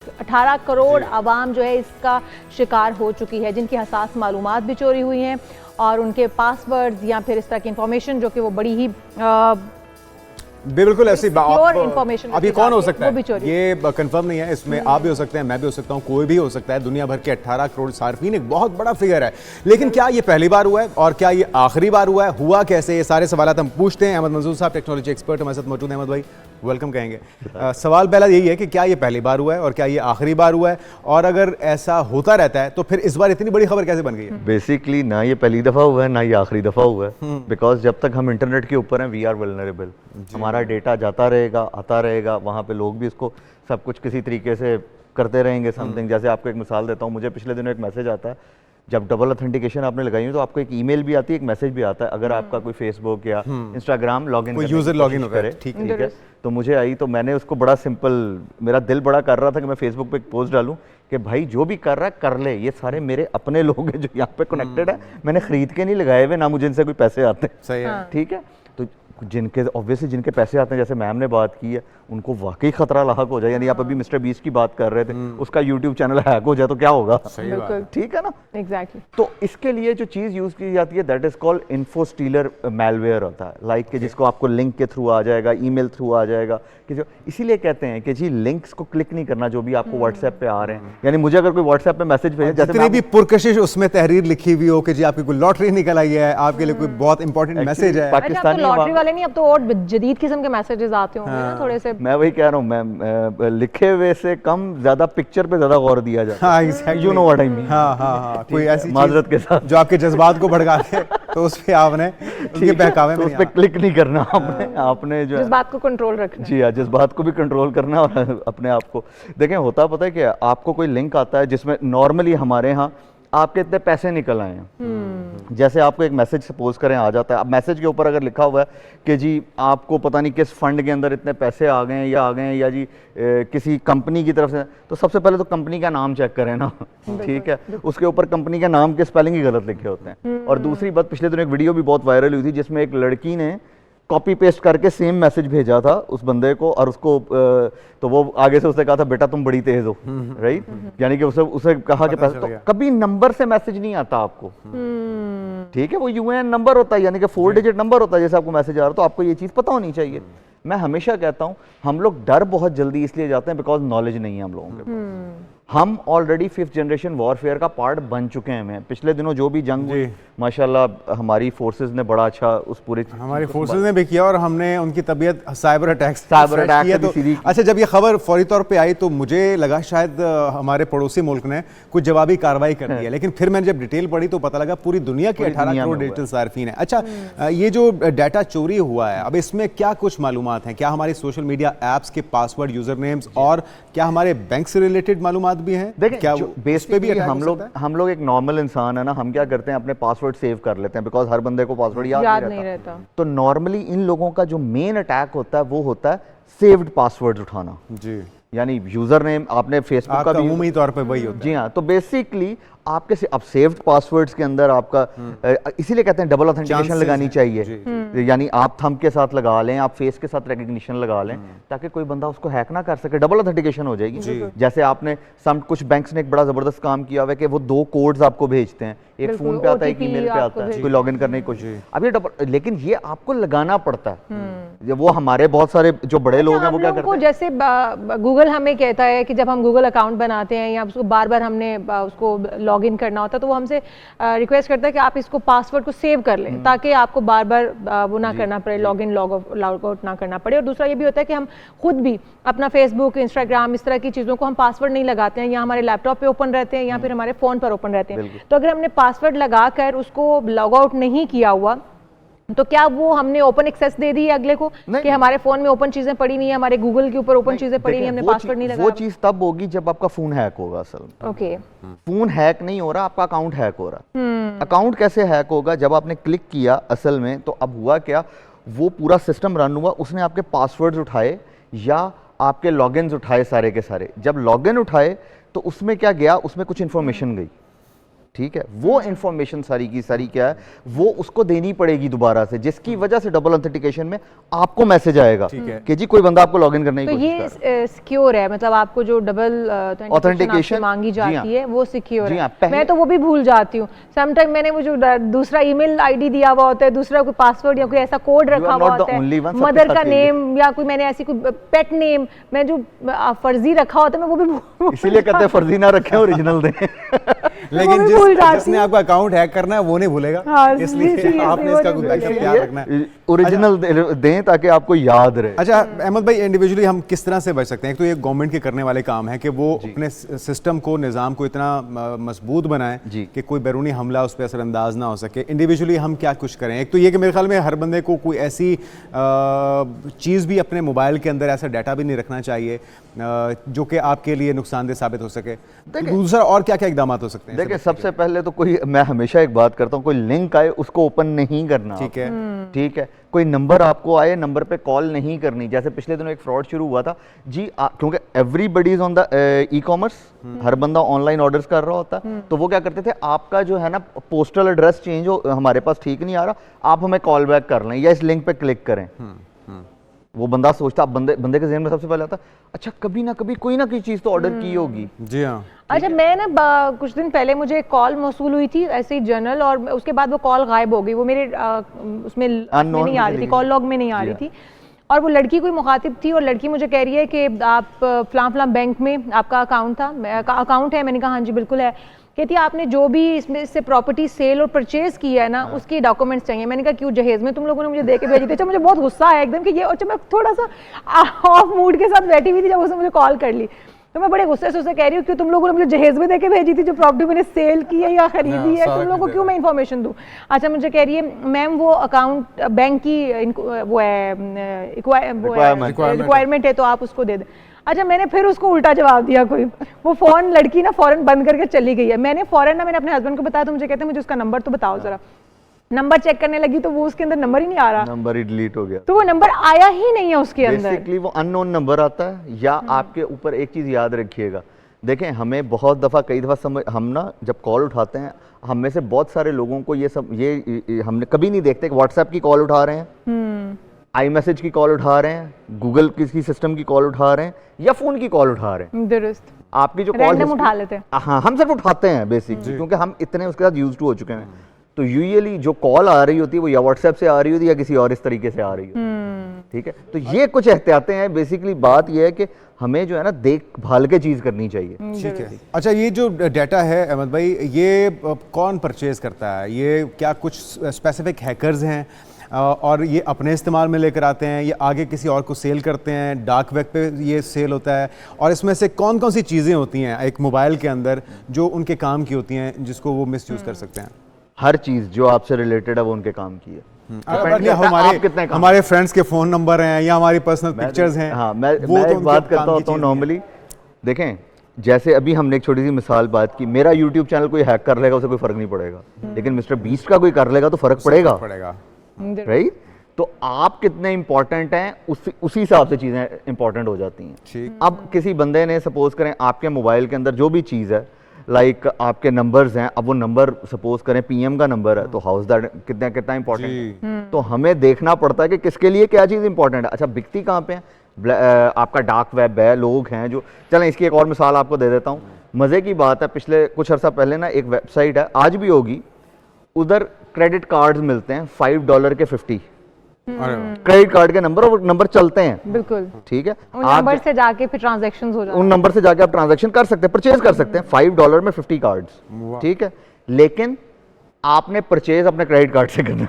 18 करोड़ आवाम जो है इसका शिकार हो चुकी है, जिनकी हसास मालूमात भी चोरी हुई हैं और उनके पासवर्ड्स या फिर इस तरह की इंफॉर्मेशन जो कि वो बड़ी ही बिल्कुल ऐसी इंफॉर्मेशन। अब ये कौन हो सकता है, ये कंफर्म नहीं है। इसमें आप भी हो सकते हैं, मैं भी हो सकता हूँ, कोई भी हो सकता है। दुनिया भर के 18 करोड़ सार्फिन एक बहुत बड़ा फिगर है, लेकिन क्या ये पहली बार हुआ है और क्या ये आखिरी बार हुआ है, हुआ कैसे, ये सारे सवाल हम पूछते हैं। अहमद मंजूर साहब टेक्नोलॉजी एक्सपर्ट हमारे साथ मौजूद हैं। अहमद भाई वेलकम कहेंगे। सवाल पहला यही है कि क्या ये पहली बार हुआ है और क्या ये आखिरी बार हुआ है, और अगर ऐसा होता रहता है तो फिर इस बार इतनी बड़ी खबर कैसे बन गई है? बेसिकली ना ये पहली दफा हुआ है ना ये आखिरी दफा हुआ है, बिकॉज जब तक हम इंटरनेट के ऊपर हैं वी आर वल्नरेबल। हमारा डेटा जाता रहेगा, आता रहेगा, वहाँ पे लोग भी इसको सब कुछ किसी तरीके से करते रहेंगे समथिंग। जैसे आपको एक मिसाल देता हूँ, मुझे पिछले दिनों एक मैसेज आता है, जब डबल ऑथेंटिकेशन आपने लगाई है तो आपको एक ईमेल भी आती है, एक मैसेज भी आता है। अगर आपका कोई फेसबुक या इंस्टाग्राम लॉगिन यूजर लॉगिन करे, ठीक है, तो मुझे आई, तो मैंने उसको बड़ा सिंपल, मेरा दिल बड़ा कर रहा था कि मैं फेसबुक पे एक पोस्ट डालूं कि भाई जो भी कर रहा है कर ले, ये सारे मेरे अपने लोग हैं जो यहाँ पे कनेक्टेड है, मैंने खरीद के नहीं लगाए हुए, ना मुझे इनसे कोई पैसे आते हैं। सही है, ठीक है। तो जिनके ऑब्वियसली जिनके पैसे आते हैं, जैसे मैम ने बात की है, उनको वाकई खतरा लाक हो जाए। यानी आप अभी मिस्टर बीस्ट की बात कर रहे थे, उसका यूट्यूब चैनल हैक हो जाए तो क्या होगा? ठीक है ना, एग्जैक्टली। तो इसके लिए जो चीज यूज की जाती है that is called info stealer malware होता है, लाइक कि जिसको आपको लिंक के थ्रू आ जाएगा, ईमेल थ्रू आ जाएगा। इसीलिए कहते हैं कि जी लिंक्स को क्लिक नहीं करना जो भी आपको व्हाट्सएप पे आ रहे हैं। यानी मुझे अगर कोई व्हाट्सएप पे मैसेज भेजे, जितनी भी पुरकशिश उसमें तहरीर लिखी हुई हो कि जी आपकी कोई लॉटरी निकल आई है, आपके लिए कोई बहुत इंपॉर्टेंट मैसेज है, पाकिस्तानी लॉटरी वाले नहीं, अब तो और जदीद किस्म के मैसेजेस आते होंगे ना थोड़े से। मैं वही कह रहा हूँ, मैं लिखे हुए से कम ज्यादा पिक्चर पे ज्यादा गौर दिया जाता है। You know what I mean. हाँ, कोई ऐसी माजरत के साथ जो आपके जज्बात को भड़का दे तो उस पे आपने उसके बहकावे में उस पे क्लिक नहीं करना, आपने जो जज्बात को कंट्रोल रखना। जी हाँ, जज्बात को भी कंट्रोल करना और अपने आप को देखें। होता पता है कि आपको कोई लिंक आता है जिसमें नॉर्मली हमारे यहाँ आपके इतने पैसे निकल आए हैं। जैसे आपको एक मैसेज सपोज करें आ जाता है, अब मैसेज के ऊपर अगर लिखा हुआ है कि जी आपको पता नहीं किस फंड के अंदर इतने पैसे आ गए हैं या जी किसी कंपनी की तरफ से, तो सबसे पहले तो कंपनी का नाम चेक करें ना। ठीक है, उसके ऊपर कंपनी का नाम के स्पेलिंग ही गलत लिखे होते हैं। और दूसरी बात, पिछले दिनों एक वीडियो भी बहुत वायरल हुई थी जिसमें एक लड़की ने कॉपी पेस्ट करके सेम मैसेज भेजा था उस बंदे को, और उसको तो वो आगे से उसने कहा था बेटा तुम बड़ी तेज हो, राइट। यानी कि उसे कहा कि पैसे, तो कभी नंबर से मैसेज नहीं आता आपको। ठीक है, वो यूएएन नंबर होता है, यानी कि 4 डिजिट नंबर होता है। जैसे आपको मैसेज आ रहा है तो आपको ये चीज पता होनी चाहिए। मैं हमेशा कहता हूं हम लोग डर बहुत जल्दी इसलिए जाते हैं बिकॉज नॉलेज नहीं है हम लोगों के पास। हम ऑलरेडी 5th जनरेशन वॉरफेयर का पार्ट बन चुके हैं। पिछले दिनों जो भी जंग हुई माशाल्लाह हमारी फोर्सेस ने बड़ा अच्छा उस पूरे हमारी फोर्सेस ने भी किया और हमने उनकी तबीयत साइबर अटैक किया। तो अच्छा, जब ये खबर फौरी तौर पे आई तो मुझे लगा शायद हमारे पड़ोसी मुल्क ने कुछ जवाबी कार्रवाई कर दी है, लेकिन फिर मैंने जब डिटेल पढ़ी तो पता लगा पूरी दुनिया के 18 करोड़ डिजिटल सार्फिन है। अच्छा, ये जो डाटा चोरी हुआ है, अब इसमें क्या कुछ मालूमात हैं? क्या हमारे सोशल मीडिया एप्स के पासवर्ड, यूजर नेम्स और क्या हमारे बैंक से रिलेटेड मालूमात भी हैं? देखिए, क्या बेस पे भी हम लोग एक नॉर्मल इंसान है ना, हम क्या करते हैं अपने पासवर्ड सेव कर लेते हैं बिकॉज हर बंदे को पासवर्ड याद नहीं रहता। तो नॉर्मली इन लोगों का जो मेन अटैक होता है वो होता है सेव्ड पासवर्ड्स उठाना। जी, यानी यूजर नेम आपने फेसबुक का भी उम्मीद तौर पे वही होता है। जी हाँ, तो बेसिकली आपके से अब सेव्ड पासवर्ड्स के अंदर आपका इसीलिए कहते हैं डबल ऑथेंटिकेशन लगानी चाहिए। यानी आप थंब के साथ लगा लें, आप फेस के साथ रिकग्निशन लगा लें ताकि कोई बंदा उसको हैक ना कर सके। डबल ऑथेंटिकेशन हो जाएगी। जैसे आपने कुछ बैंक्स ने एक बड़ा जबरदस्त काम किया हुआ है कि वो 2 कोड्स आपको भेजते हैं, एक फोन पे आता है, एक ईमेल पे आता है, कोई लॉगिन करने की कोशिश। अब ये डबल, लेकिन ये आपको लगाना पड़ता है। वो हमारे बहुत सारे जो बड़े लोग हैं वो क्या करते हैं, जैसे गूगल हमें कहता है कि जब हम गूगल अकाउंट बनाते हैं या उसको बार बार हमने उसको लॉगिन करना होता है तो वो हमसे रिक्वेस्ट करता है कि आप इसको पासवर्ड को सेव कर लें ताकि आपको बार बार वो ना करना पड़े, लॉगिन लॉग आउट ना करना पड़े। और दूसरा ये भी होता है कि हम खुद भी अपना फेसबुक, इंस्टाग्राम, इस तरह की चीज़ों को हम पासवर्ड नहीं लगाते हैं, या हमारे लैपटॉप पे ओपन रहते हैं या फिर हमारे फ़ोन पर ओपन रहते हैं। तो अगर हमने पासवर्ड लगाकर उसको लॉग आउट नहीं किया हुआ तो क्या वो हमने ओपन एक्सेस दे दी है अगले को कि हमारे फोन में ओपन चीजें पड़ी हुई है, हमारे गूगल के ऊपर ओपन चीजें पड़ी हुई है, हमने पासवर्ड नहीं लगाया? वो चीज तब होगी जब आपका फोन हैक होगा। असल में ओके, फोन हैक नहीं हो रहा, आपका अकाउंट हैक हो रहा। अकाउंट कैसे हैक होगा? जब आपने क्लिक किया असल में, तो अब हुआ क्या, वो पूरा सिस्टम रन हुआ, उसने आपके पासवर्ड्स उठाए या आपके लॉगिन्स उठाए सारे के सारे। जब लॉगिन उठाए तो उसमें क्या गया, उसमें कुछ इंफॉर्मेशन गई। ठीक है, वो इंफॉर्मेशन सारी की सारी क्या है वो उसको देनी पड़ेगी दोबारा से, जिसकी वजह से डबल ऑथेंटिकेशन में आपको मैसेज आएगा कि जी कोई बंदा आपको लॉगिन करने की तो कोशिश कर रहा है। ये सिक्योर है, मतलब आपको जो डबल ऑथेंटिकेशन मांगी जाती है वो सिक्योर है। मैं तो वो भी भूल जाती हूँ समटाइम, मैंने वो जो दूसरा ईमेल आईडी दिया हुआ होता है, दूसरा कोई पासवर्ड या कोई ऐसा कोड रखा हुआ होता है, मदर का नेम या कोई मैंने ऐसी कोई पेट नेम मैं जो फर्जी रखा होता है मैं वो भी इसीलिए कहते हैं फर्जी ना रखें, ओरिजिनल दें। लेकिन जिसने आपका अकाउंट हैक करना है वो नहीं भूलेगा, इसलिए आपने इसका कुछ बैकअप तैयार रखना है, ओरिजिनल दें ताकि आपको याद रहे। अच्छा अहमद भाई, इंडिविजुअली हम किस तरह से बच सकते हैं? एक तो ये गवर्नमेंट के करने वाले काम है कि वो अपने सिस्टम को, निज़ाम को इतना मजबूत बनाए कि कोई बैरूनी हमला उस पर असरअंदाज ना हो सके। इंडिविजुअली हम क्या कुछ करें? एक तो ये कि मेरे ख्याल में हर बंदे को कोई ऐसी चीज़ भी अपने मोबाइल के अंदर, ऐसा डाटा भी नहीं रखना चाहिए जो कि आपके लिए नुकसानदेह साबित हो सके। दूसरा और क्या क्या इकदाम हो सकते हैं? देखिए सबसे पहले तो कोई, मैं हमेशा एक बात करता हूँ, कोई लिंक आए उसको ओपन नहीं करना। ठीक है, ठीक है। कोई नंबर आपको आए, नंबर पे कॉल नहीं करनी। जैसे पिछले दिनों एक फ्रॉड शुरू हुआ था जी, क्योंकि everybody is on the e commerce, हर बंदा ऑनलाइन ऑर्डर्स कर रहा होता, तो वो क्या करते थे, आपका जो है ना पोस्टल एड्रेस चेंज हो, हमारे पास ठीक नहीं आ रहा, आप हमें कॉल बैक कर लें या इस लिंक पे क्लिक करें। वो बंदा सोचता, बंदे के ज़हन में सबसे पहले आता, अच्छा कभी ना कभी कोई ना कोई चीज़ तो ऑर्डर की होगी। जी हाँ। अच्छा, मैं ना कुछ दिन पहले मुझे एक कॉल मौसूल हुई थी ऐसे ही जनरल, और उसके बाद वो कॉल गायब हो गई, वो मेरे उसमें नहीं आ रही थी, कॉल लॉग में नहीं आ रही थी, और वो लड़की कोई मुखातिब थी, और लड़की मुझे कह रही है कि आप फलां बैंक में आपका अकाउंट है। मैंने कहा हाँ जी बिल्कुल है। कहती है आपने जो भी इसमें से प्रॉपर्टी सेल और परचेज किया है ना, उसकी डॉक्यूमेंट्स चाहिए। मैंने कहा क्यों, जहेज में तुम लोगों ने मुझे दे के भेजी थी। अच्छा, मुझे बहुत गुस्सा आया एकदम कि ये, अच्छा मैं थोड़ा सा ऑफ मूड के साथ बैठी हुई थी जब उसने मुझे कॉल कर ली, तो मैं बड़े गुस्से से उसे कह रही हूँ कि तुम लोगों ने मुझे जहेज में देके भेजी थी, जो प्रॉपर्टी मैंने सेल की है या खरीदी है, तुम लोगों को क्यों मैं इन्फॉर्मेशन दूँ। अच्छा, मुझे कह रही है मैम वो अकाउंट बैंक की वो है रिक्वायरमेंट है, तो आप उसको दे दें। अच्छा, मैंने फिर उसको उल्टा जवाब दिया कोई, वो फोन लड़की ना फौरन बंद करके चली गई है। मैंने अपने हस्बैंड को बताया, तो मुझे कहते हैं मुझे उसका नंबर तो बताओ जरा। नंबर चेक करने लगी तो वो उसके अंदर नंबर ही नहीं आ रहा, नंबर ही डिलीट हो गया, तो वो नंबर आया ही नहीं है उसके अंदर। बेसिकली वो अननोन नंबर आता है। या आपके ऊपर एक चीज याद रखिएगा, देखें हमें बहुत दफा, कई दफा हम ना जब कॉल उठाते हैं, हम में से बहुत सारे लोगों को ये हमने कभी नहीं देखते कि व्हाट्सएप की कॉल उठा रहे हैं, आई मैसेज की कॉल उठा रहे हैं, गूगल किसी सिस्टम की कॉल उठा रहे हैं, या फोन की कॉल उठा रहे हैं। दुरुस्त, आपकी जो कॉल उठा लेते हैं। हाँ, हम सिर्फ उठाते हैं बेसिकली, क्योंकि हम इतने उसके साथ यूज्ड टू हो चुके हैं। तो यूजुअली जो कॉल आ रही होती है वो या व्हाट्सएप से आ रही होती है या किसी और इस तरीके से आ रही होती है। ठीक है, तो ये कुछ एहतियातें हैं। बेसिकली बात ये है कि हमें जो है ना देखभाल के चीज करनी चाहिए। ठीक है। अच्छा, ये जो डाटा है अहमद भाई, ये कौन परचेज करता है? ये क्या कुछ स्पेसिफिक हैकर्स हैं और ये अपने इस्तेमाल में लेकर आते हैं, या आगे किसी और को सेल करते हैं, डार्क वेब पे ये सेल होता है? और इसमें से कौन कौन सी चीज़ें होती हैं एक मोबाइल के अंदर जो उनके काम की होती हैं, जिसको वो मिसयूज़ कर सकते हैं? हर चीज जो आपसे रिलेटेड है वो उनके काम की है। हमारे फ्रेंड्स के फोन नंबर हैं या हमारी पर्सनल पिक्चर्स हैं। हाँ, मैं एक बात करता होता हूँ नॉर्मली। देखें, जैसे अभी हमने एक छोटी सी मिसाल बात की, मेरा यूट्यूब चैनल कोई हैक कर लेगा उसे कोई फर्क नहीं पड़ेगा, लेकिन मिस्टर बीस्ट का कोई कर लेगा तो फर्क पड़ेगा, राइट? तो आप कितने इंपॉर्टेंट हैं उसी हिसाब से चीजें इंपॉर्टेंट हो जाती हैं। अब किसी बंदे ने सपोज करें आपके मोबाइल के अंदर जो भी चीज है, लाइक आपके नंबर्स हैं, अब वो नंबर सपोज करें पीएम का नंबर है, तो हाउस दैट कितना इंपॉर्टेंट है। तो हमें देखना पड़ता है कि किसके लिए क्या चीज इंपॉर्टेंट है। अच्छा, बिकती कहाँ पे है? आपका डार्क वेब है, लोग हैं जो, चलें इसकी एक और मिसाल आपको दे देता हूँ। मजे की बात है, पिछले कुछ अर्सा पहले ना एक वेबसाइट है, आज भी होगी, उधर क्रेडिट कार्ड्स मिलते हैं $5 के 50 क्रेडिट कार्ड के नंबर, और नंबर चलते हैं। बिल्कुल, ठीक है, उन नंबर से जाके फिर ट्रांजैक्शंस हो जाते हैं, उन नंबर से जाके आप ट्रांजैक्शन कर सकते हैं, परचेज कर सकते हैं $5 में 50 कार्ड्स। ठीक है, लेकिन आपने परचेज अपने क्रेडिट कार्ड से करना